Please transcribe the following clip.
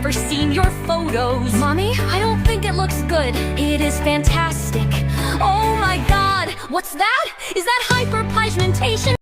never seen your photos. Mommy, I don't think it looks good. It is fantastic. Oh my God, what's that? Is that hyperpigmentation?